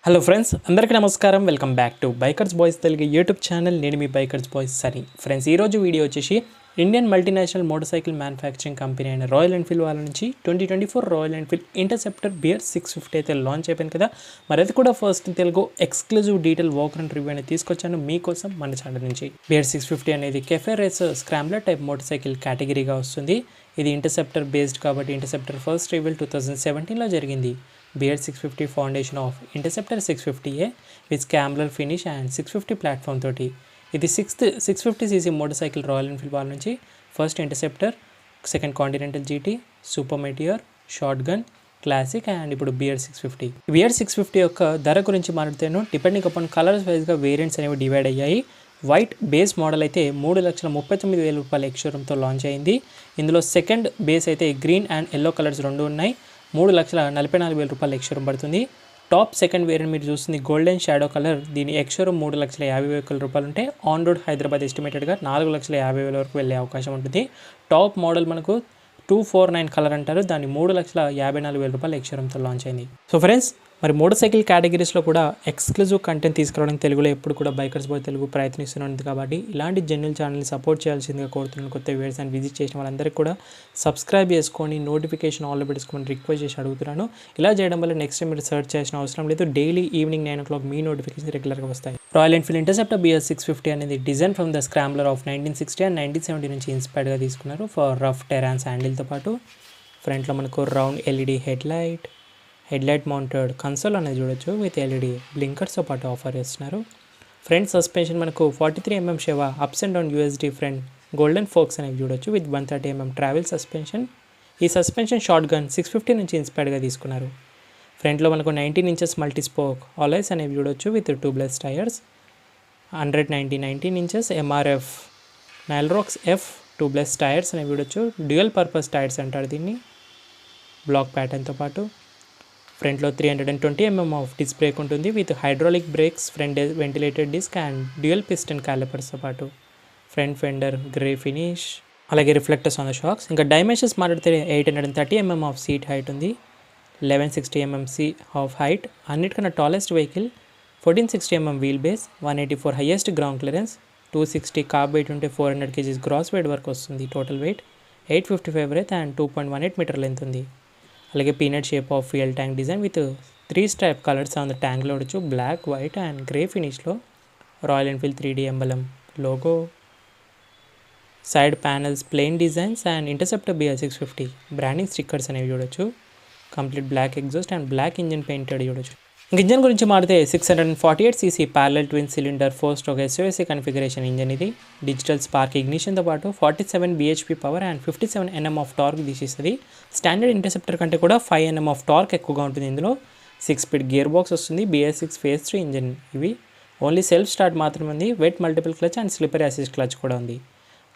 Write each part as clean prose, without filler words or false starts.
Hello friends, అందరికీ నమస్కారం. Welcome back to bikers boys Telugu YouTube channel. నేను మీ బైకర్స్ బాయ్స్ సని. ఫ్రెండ్స్, ఈరోజు వీడియో వచ్చేసి Indian multinational motor cycle manufacturing company అయిన రాయల్ ఎన్ఫీల్డ్ వాళ్ళ నుంచి 2024 రాయల్ ఎన్ఫీల్డ్ ఇంటర్సెప్టర్ బియర్ 650 అయితే లాంచ్ అయిపోయింది కదా. మరి అది కూడా first Telugu exclusive detail walk and review అనేది తీసుకొచ్చాను మీకోసం మన ఛానల్ నుంచి. బియర్ 650 అనేది cafe race scrambler type motor cycle కేటగిరీగా వస్తుంది. ఇది ఇంటర్సెప్టర్ బేస్డ్ కాబట్టి ఇంటర్సెప్టర్ ఫస్ట్ రివీల్ 2017లో జరిగింది. Bear 650 foundation of Interceptor 650A with scrambler finish and 650 platform తోటి. ఇది 650cc motor cycle Royal Enfield వాళ్ళ నుంచి first Interceptor, second Continental GT, Super Meteor, Shotgun, Classic and ఇప్పుడు beer 650. Beer 650 యొక్క ధర గురించి మాట్లాడితేను డిపెండింగ్ అపాన్ కలర్స్ వైజ్గా variants అనేవి డివైడ్ అయ్యాయి. వైట్ బేస్ మోడల్ అయితే 3,39,000 రూపాయల ఎక్స్షోరూమ్తో లాంచ్ అయింది. ఇందులో సెకండ్ బేస్ అయితే గ్రీన్ అండ్ ఎల్లో కలర్స్ రెండు ఉన్నాయి. 3,44,000 రూపాయల ఎక్స్షోరూమ్ పడుతుంది. టాప్ సెకండ్ వేరియంట్ మీరు చూస్తుంది గోల్డెన్ షాడో కలర్. దీని ఎక్స్షోరూమ్ 3,50,000 రూపాయలు ఉంటే ఆన్ రోడ్ హైదరాబాద్ ఎస్టిమేటెడ్గా 4,50,000 వరకు వెళ్ళే అవకాశం ఉంటుంది. టాప్ మోడల్ మనకు 249 కలర్ అంటారు. దాన్ని 3,54,000 రూపాయల ఎక్స్షోరూమ్తో లాంచ్ అయింది. సో ఫ్రెండ్స్, మరి మోటార్ సైకిల్ కేటగిరీస్లో కూడా ఎక్స్క్లూజివ్ కంటెంట్ తీసుకురావడానికి తెలుగులో ఎప్పుడు కూడా బైకర్స్ బాయ్ తెలుగు ప్రయత్నిస్తున్నది కాబట్టి ఇలాంటి జెన్యున్ ఛానల్ని సపోర్ట్ చేయాల్సిందిగా కోరుతున్నాను. కొత్త వీడియోస్ అండ్ విజిట్ చేసిన వాళ్ళందరికీ కూడా సబ్స్క్రైబ్ చేసుకొని నోటిఫికేషన్ ఆల్లో పెట్టుకోమని రిక్వెస్ట్ చేసి అడుగుతున్నాను. ఇలా చేయడం వల్ల నెక్స్ట్ టైం మీరు సర్చ్ చేసిన అవసరం లేదు. డైలీ ఈవినింగ్ 9 o'clock మీ నోటిఫికేషన్ రెగ్యులర్గా వస్తాయి. రాయల్ ఎన్ఫీల్డ్ ఇంటర్సెప్టర్ బియర్ 650 అనేది design from the scrambler of 1960 and 1970 నుంచి ఇన్స్పైర్డ్గా తీసుకున్నారు ఫర్ రఫ్ టెరాన్స్ హ్యాండిల్తో పాటు. ఫ్రంట్లో మనకు round LED headlight mounted console అనేది చూడొచ్చు విత్ ఎల్ఈడి బ్లింకర్స్తో పాటు ఆఫర్ చేస్తున్నారు. ఫ్రంట్ సస్పెన్షన్ మనకు 43mm Showa upside down USD front golden forks అనేవి చూడొచ్చు విత్ 130mm ట్రావెల్ సస్పెన్షన్. ఈ సస్పెన్షన్ షార్ట్ గన్ 650 నుంచి ఇన్స్పైర్డ్గా తీసుకున్నారు. ఫ్రంట్లో మనకు 19 inches మల్టీ స్పోక్ ఆలైస్ అనేవి చూడొచ్చు with tubeless tyres. 19 inches MRF Nylorex F tubeless tyres అనేవి చూడొచ్చు. డ్యూయల్ పర్పస్ టైర్స్ అంటారు దీన్ని, బ్లాక్ ప్యాటర్న్తో పాటు. ఫ్రంట్లో 320mm ఆఫ్ డిస్క్ బ్రేక్ ఉంటుంది with hydraulic brakes, front ventilated disc and dual piston క్యాలిపర్స్తో పాటు. ఫ్రంట్ ఫెండర్ గ్రే ఫినిష్, అలాగే రిఫ్లెక్టర్స్ ఆన్ ద షాక్స్. ఇంకా డైమెన్షన్స్ మాట్లాడితే 830mm ఆఫ్ సీట్ హైట్ ఉంది, 1160mm ఆఫ్ హైట్. అన్నిటికన్నా tallest vehicle. 1460mm wheelbase, 184 highest ground clearance, 260 kerb weight ఉంటే 400 kgs gross weight వరకు వస్తుంది. Total weight 855 breadth and 2.18 metre length ఉంది. అలాగే peanut shape of fuel tank design with 3 stripe colours on the ట్యాంక్లో వచ్చి black, white and grey ఫినిష్లో. Royal Enfield 3D emblem logo, side panels plain designs and Interceptor Bear 650 branding stickers అనేవి చూడొచ్చు. Complete black exhaust and black engine painted చూడొచ్చు. Engine గురించి మాడితే 648cc parallel twin cylinder 4-stroke SOSC configuration engine. ఇది digital spark ఇగ్నిషన్తో పాటు 47 bhp power and 57 Nm of torque తీసిస్తుంది. Standard interceptor కంటే కూడా 5 Nm ఆఫ్ టార్క్ ఎక్కువగా ఉంటుంది. ఇందులో 6-speed గేర్ బాక్స్ వస్తుంది. BS6 Phase 3 engine. ఇవి ఓన్లీ సెల్ఫ్ స్టార్ట్ మాత్రమే ఉంది. Wet multiple clutch and slipper assist clutch కూడా ఉంది.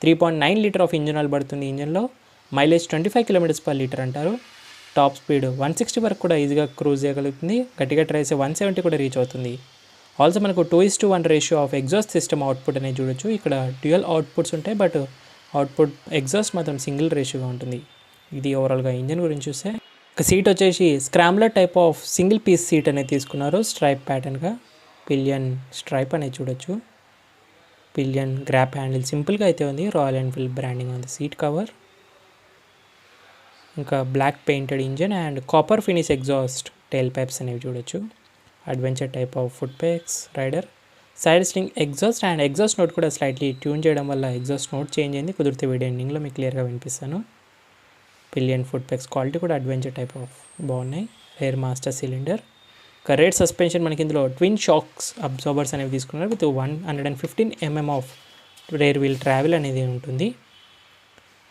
3.9 లీటర్ ఆఫ్ ఇంజిన్ ఆయిల్ పడుతుంది. ఇంజిన్లో మైలేజ్ 25 km/లీటర్ అంటారు. టాప్ స్పీడ్ 160 వరకు కూడా ఈజీగా క్రూజ్ చేయగలుగుతుంది. గట్టిగా ట్రై చేస్తే 170 కూడా రీచ్ అవుతుంది. ఆల్సో మనకు 2:1 ratio of exhaust system output అనేది చూడొచ్చు. ఇక్కడ డ్యూయల్ అవుట్పుట్స్ ఉంటాయి, బట్ అవుట్పుట్ ఎగ్జాస్ట్ మాత్రం సింగిల్ రేషియోగా ఉంటుంది. ఇది ఓవరాల్గా ఇంజిన్ గురించి చూస్తే. ఒక సీట్ వచ్చేసి scrambler type of single piece seat అనేది తీసుకున్నారు స్ట్రైప్ ప్యాటర్న్గా. పిలియన్ స్ట్రైప్ అనేది చూడొచ్చు. పిలియన్ గ్రాప్ హ్యాండిల్ సింపుల్గా అయితే ఉంది. రాయల్ ఎన్ఫీల్డ్ బ్రాండింగ్ ఉంది సీట్ కవర్. ఇంకా black painted engine and copper finish exhaust tail pipes అనేవి చూడొచ్చు. Adventure type of foot pegs rider, side slung exhaust and exhaust note కూడా స్లైట్లీ ట్యూన్ చేయడం వల్ల ఎగ్జాస్ట్ నోట్ చేంజ్ అయింది. కుదిరితే video ఎండింగ్లో మీకు క్లియర్గా వినిపిస్తాను. పిలియన్ ఫుట్ ప్యాక్స్ క్వాలిటీ కూడా అడ్వెంచర్ టైప్ ఆఫ్ బాగున్నాయి. Rear master cylinder. ఇంకా రేర్ సస్పెన్షన్ మనకి ఇందులో ట్విన్ షాక్స్ అబ్జార్బర్స్ అనేవి తీసుకున్నారు with 115mm of rear wheel travel అనేది ఉంటుంది.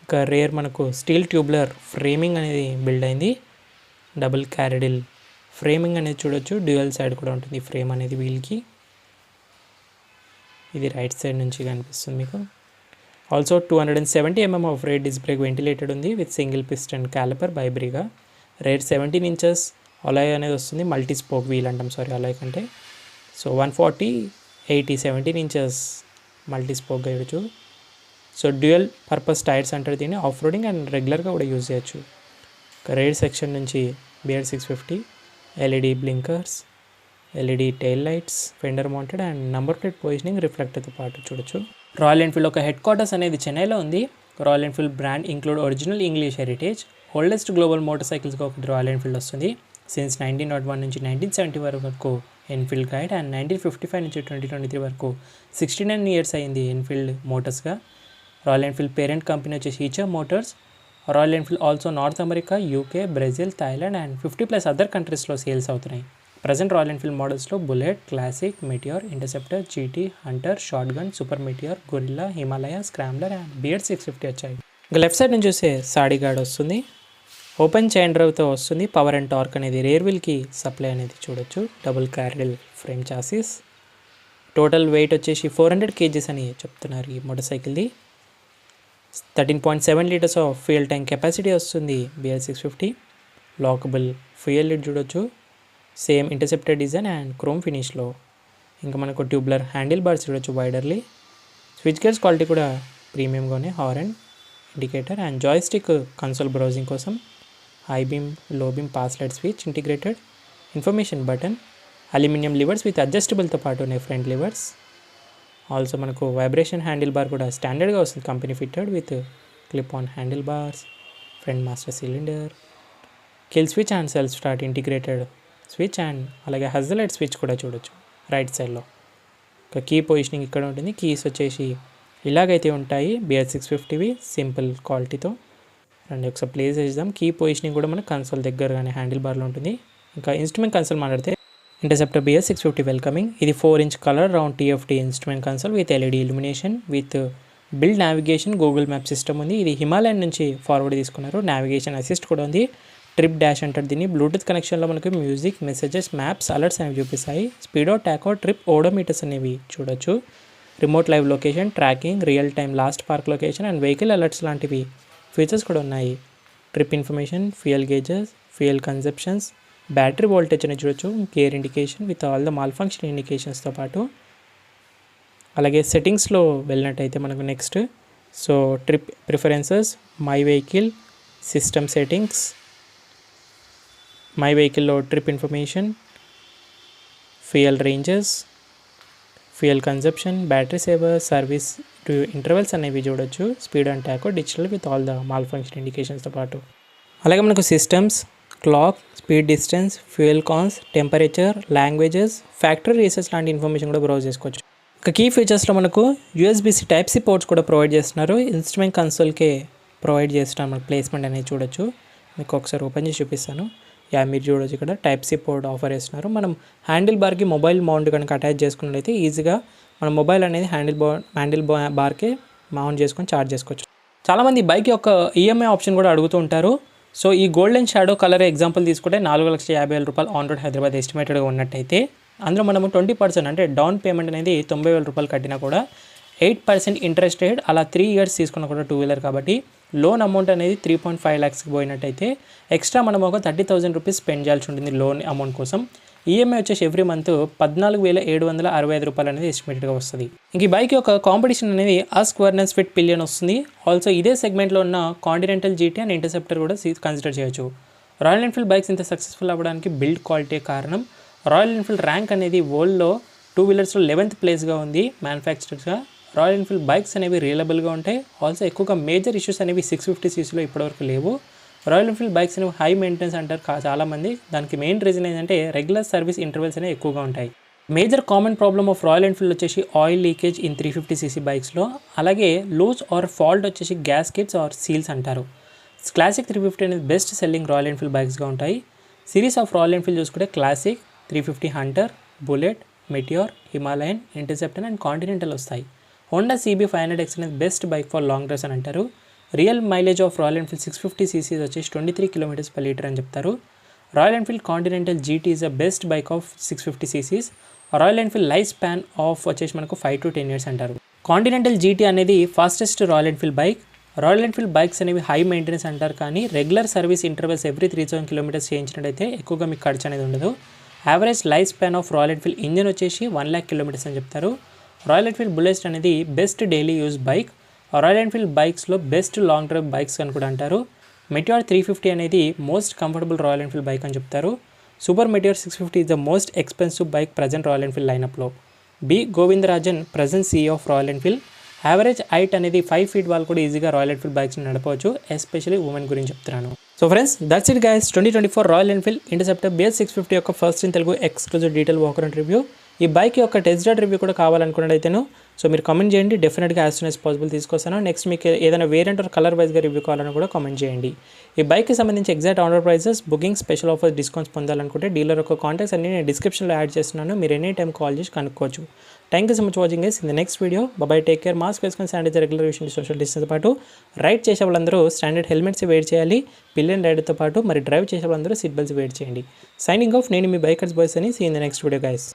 ఇంకా రేర్ మనకు స్టీల్ ట్యూబ్లర్ ఫ్రేమింగ్ అనేది బిల్డ్ అయింది. డబుల్ క్యారిడిల్ ఫ్రేమింగ్ అనేది చూడొచ్చు. డ్యూయల్ సైడ్ కూడా ఉంటుంది ఫ్రేమ్ అనేది వీల్కి. ఇది రైట్ సైడ్ నుంచి కనిపిస్తుంది మీకు. Also 270mm of rear disc brake ventilated ఉంది విత్ సింగిల్ పిస్టన్ క్యాలిపర్ బైబ్రీగా. రేర్ 17 inches అలాయ్ అనేది వస్తుంది. మల్టీ స్పోక్ వీల్ అంటాం, సారీ అలాయ్ కంటే. సో 140, 80, 17 inches మల్టీ స్పోక్గా చూడొచ్చు. సో డ్యూయల్ పర్పస్ టైర్స్ అంటారు దీన్ని. ఆఫ్ రోడింగ్ అండ్ రెగ్యులర్గా కూడా యూజ్ చేయొచ్చు. రేర్ సెక్షన్ నుంచి Bear 650 LED blinkers, LED tail lights, fender mounted and number plate positioning రిఫ్లెక్టర్తో పాటు చూడొచ్చు. రాయల్ ఎన్ఫీల్డ్ ఒక హెడ్ క్వార్టర్స్ అనేది చెన్నైలో ఉంది. Royal Enfield brand include original English heritage, oldest global motor సైకిల్స్గా ఒకటి రాయల్ ఎన్ఫీల్డ్ వస్తుంది. సిన్స్ 1901 నుంచి 1970 వరకు ఎన్ఫీల్డ్ గైడ్ అండ్ 1955 నుంచి 2023 వరకు 69 ఇయర్స్ అయింది ఎన్ఫీల్డ్ మోటార్స్గా. రాయల్ ఎన్ఫీల్డ్ పేరెంట్ కంపెనీ వచ్చేసి Eicher Motors. Royal Enfield also North America, UK, Brazil, Thailand and 50+ other కంట్రీస్లో సేల్స్ అవుతున్నాయి. ప్రజెంట్ రాయల్ ఎన్ఫీల్డ్ మోడల్స్లో Bullet, Classic, Meteor, Interceptor, GT, Hunter, Shotgun, Super Meteor, Gorilla, Himalaya, Scrambler and Bear 650 వచ్చాయి. ఇంకా left side నుంచి చూస్తే sari guard వస్తుంది. Open chain డ్రైవ్తో వస్తుంది. పవర్ అండ్ టార్క్ అనేది రేర్ వీల్కి సప్లై అనేది చూడొచ్చు. Double క్యారిల్ frame chassis. Total weight వచ్చేసి 400 kgs అని చెప్తున్నారు ఈ మోటార్ సైకిల్ది. 13.7 litres of fuel tank capacity వస్తుంది బిఆర్ 650. లాకబుల్ ఫ్యూయల్ లిడ్ చూడొచ్చు. Same Interceptor design and chrome ఫినిష్లో. ఇంకా మనకు ట్యూబ్లర్ హ్యాండిల్ బార్స్ చూడొచ్చు వైడర్లీ. స్విచ్ గేర్స్ క్వాలిటీ కూడా ప్రీమియంగానే. Horn, indicator and joystick console browsing కోసం. High beam, low beam, pass light switch integrated. Information button. Aluminium levers with అడ్జస్టబుల్తో పాటు ఉన్నాయి ఫ్రంట్ లివర్స్. ఆల్సో మనకు వైబ్రేషన్ హ్యాండిల్ బార్ కూడా స్టాండర్డ్గా వస్తుంది company fitted with clip on handle bars. Front master cylinder, kill switch and self start integrated switch and అలాగే hazard light switch కూడా చూడొచ్చు రైట్ సైడ్లో. ఒక కీ పొజిషనింగ్ ఇక్కడ ఉంటుంది. కీస్ వచ్చేసి ఇలాగైతే ఉంటాయి బిఆర్ 650వి సింపుల్ క్వాలిటీతో. అండ్ ఒకసారి ప్లేస్ చేద్దాం. కీ పొజిషనింగ్ కూడా మనకు కన్సోల్ దగ్గరగానే హ్యాండిల్ బార్లో ఉంటుంది. ఇంకా ఇన్స్ట్రుమెంట్ కన్సోల్ మాట్లాడితే ఇంటర్సెప్టర్ బిఆర్ 650 వెల్కమింగ్. ఇది 4-inch colour round TFT instrument console with LED illumination with build navigation, Google map system ఉంది. ఇది హిమాలయన్ నుంచి ఫార్వర్డ్ తీసుకున్నారు. నావిగేషన్ అసిస్ట్ కూడా ఉంది. ట్రిప్ డాష్ అంటారు దీన్ని. బ్లూటూత్ కనెక్షన్లో మనకి మ్యూజిక్, మెసేజెస్, మ్యాప్స్, అలర్ట్స్ అనేవి చూపిస్తాయి. స్పీడో, టాకో, ట్రిప్ ఓడోమీటర్స్ అనేవి చూడొచ్చు. Remote live location, tracking, real time last park location and vehicle alerts లాంటివి ఫీచర్స్ కూడా ఉన్నాయి. Trip information, fuel gauges, fuel consumptions, battery voltage అని చూడొచ్చు. Gear indication with all the malfunction ఇండికేషన్స్తో పాటు. అలాగే సెట్టింగ్స్లో వెళ్ళినట్టయితే మనకు next trip preferences, my vehicle, system settings, my వెహికల్లో trip information, fuel ranges, fuel consumption, battery saver, service intervals అనేవి చూడొచ్చు. Speed and tacho, digital with all the malfunction ఇండికేషన్స్తో పాటు. అలాగే మనకు systems, clock, speed distance, fuel cons, temperature, languages, factory research లాంటి information కూడా browse చేసుకోవచ్చు. ఇక కీ ఫీచర్స్లో మనకు USB-C Type-C పోర్ట్స్ కూడా ప్రొవైడ్ చేస్తున్నారు. ఇన్స్ట్రుమెంట్ కన్సోల్కే ప్రొవైడ్ చేస్తున్నారు. మనకు ప్లేస్మెంట్ అనేది చూడొచ్చు. మీకు ఒకసారి ఓపెన్ చేసి చూపిస్తాను. మీరు చూడొచ్చు ఇక్కడ Type-C పోర్ట్ ఆఫర్ చేస్తున్నారు. మనం హ్యాండిల్ బార్కి మొబైల్ మౌంట్ కనుక అటాచ్ చేసుకున్నట్లయితే ఈజీగా మన మొబైల్ అనేది హ్యాండిల్ బార్కే మౌంట్ చేసుకొని ఛార్జ్ చేసుకోవచ్చు. చాలామంది బైక్ యొక్క EMI ఆప్షన్ కూడా అడుగుతూ ఉంటారు. సో ఈ గోల్డెన్ షాడో కలర్ ఎగ్జాంపుల్ తీసుకుంటే 4,50,000 రూపాయలు ఆన్ రోడ్ హైదరాబాద్ ఎస్టిమేటెడ్గా ఉన్నట్టయితే అందులో మనము 20% అంటే డౌన్ పేమెంట్ అనేది 90,000 రూపాయలు కట్టినా కూడా 8% ఇంట్రెస్ట్ రేట్ అలా 3 years తీసుకున్నా కూడా 2-wheeler కాబట్టి లోన్ అమౌంట్ అనేది 3.5 lakhsకి పోయినట్టయితే ఎక్స్ట్రా మనం ఒక 30,000 రూపీస్ స్పెండ్ చేయాల్సి ఉంటుంది లోన్ అమౌంట్ కోసం. ఈఎంఐ వచ్చేసి ఎవ్రీ మంత్ 14,765 రూపాయలు అనేది ఎస్టిమేటెడ్గా వస్తుంది. ఇంక ఈ బైక్ యొక్క కాంపిటీషన్ అనేది ఆస్క్ వర్నెన్స్ ఫిట్ పిలియన్ వస్తుంది. ఆల్సో ఇదే సెగ్మెంట్లో ఉన్న కాంటినెంటల్ GT అండ్ ఇంటర్సెప్టర్ కూడా కన్సిడర్ చేయొచ్చు. రాయల్ ఎన్ఫీల్డ్ బైక్స్ ఇంత సక్సెస్ఫుల్ అవ్వడానికి బిల్డ్ క్వాలిటీ కారణం. రాయల్ ఎన్ఫీల్డ్ ర్యాంక్ అనేది వరల్డ్లో 2-wheelersలో 11th ప్లేస్గా ఉంది మ్యానుఫ్యాక్చరర్స్గా. రాయల్ ఎన్ఫీల్డ్ బైక్స్ అనేవి రియలబుల్గా ఉంటాయి. ఆల్సో ఎక్కువగా మేజర్ ఇష్యూస్ అనేవి 650cc ఇప్పటివరకు లేవు. రాయల్ ఎన్ఫీల్డ్ బైక్స్ అనేవి హై మెయింటెనెన్స్ అంటారు చాలామంది. దానికి మెయిన్ రీజన్ ఏంటంటే రెగ్యులర్ సర్వీస్ ఇంటర్వెల్స్ అనేవి ఎక్కువగా ఉంటాయి. Major common problem of Royal Enfield వచ్చేసి ఆయిల్ లీకేజ్ ఇన్ 350cc బైక్స్లో. అలాగే లూజ్ ఆర్ ఫాల్ట్ వచ్చేసి గ్యాస్కెట్స్ ఆర్ సీల్స్ అంటారు. క్లాసిక్ 350 అనేది బెస్ట్ సెల్లింగ్ రాయల్ ఎన్ఫీల్డ్ బైక్స్గా ఉంటాయి. సిరీస్ ఆఫ్ రాయల్ ఎన్ఫీల్డ్ చూసుకుంటే classic, 350 Hunter, bullet, meteor, Himalayan, interceptor and continental వస్తాయి. Honda CB500X అనేది best bike for long drives అని అంటారు. Real mileage of Royal Enfield 650cc వచ్చేసి 23 km/l అని చెప్తారు. Royal Enfield continental GT is a best bike of 650cc. Royal Enfield life span of వచ్చేసి మనకు 5 to 10 years అంటారు. Continental GT అనేది fastest royal Enfield bike. Royal Enfield bikes అనేవి high maintenance అంటారు కానీ regular service intervals every 3,000 kilometers చేయించినట్టయితే ఎక్కువగా మీకు ఖర్చు అనేది ఉండదు. Average life span of Royal Enfield engine వచ్చేసి 1 lakh kilometers అని చెప్తారు. రాయల్ ఎన్ఫీల్డ్ బుల్లెట్ అనేది best daily use bike. Royal Enfield బైక్స్లో బెస్ట్ లాంగ్ డ్రైవ్ బైక్స్ అని కూడా అంటారు. మెటియోర్ 350 అనేది most comfortable Royal Enfield bike అని చెప్తారు. Super Meteor 650 is the most expensive bike present Royal Enfield లైనప్లో. B Govindarajan present CEO of Royal Enfield. Average height అనేది 5 feet వాళ్ళు కూడా ఈజీగా రాయల్ ఎన్ఫీల్డ్ బైక్స్ని నడపవచ్చు, ఎస్పెషల్లీ ఉమెన్ గురించి చెప్తున్నాను. So friends, that's it guys, 2024 royal Enfield interceptor BS 650 యొక్క first in Telugu exclusive detail walk around review. ఈ బైక్ యొక్క టెస్ట్ రైడ్ రివ్యూ కూడా కావాలనుకున్నట్టయితేను సో మీరు కామెంట్ చేయండి, డెఫినెట్గా యాజ్ సూన్ యాజ్ పాసిబుల్ తీసుకొస్తాను. నెక్స్ట్ మీకు ఏదైనా వేరియంట్ ఆర్ కలర్ వైజ్గా రివ్యూ కావాలని కూడా కామెంట్ చేయండి. ఈ బైక్కి సంబంధించి exact order prices, booking, special offers, discounts పొందాలనుకుంటే డీలర్ యొక్క కాంటాక్ట్స్ అన్ని నేను డిస్క్రిప్షన్లో యాడ్ చేస్తున్నాను. మీరు ఎనీ టైం కాల్ చేసి కనుక్కోవచ్చు. Thank you so much watching guys. In the next video bye take care. Mask వేసుకొని శానిటైజర్, రెగ్యులర్ యూషన్, సోషల్ డిస్టెన్స్ పాటు రైడ్ చేసే వాళ్ళందరూ స్టాండర్డ్ హెల్మెట్స్ వేర్ చేయాలి. పిల్లన్ రైడ్తో పాటు మరి డ్రైవ్ చేసే వాళ్ళందరూ సీట్ బెల్ట్స్ వేర్ చేయండి. సైనింగ్ ఆఫ్, నేను మీ బైకర్స్ బాయ్స్ అని. See in the next video guys.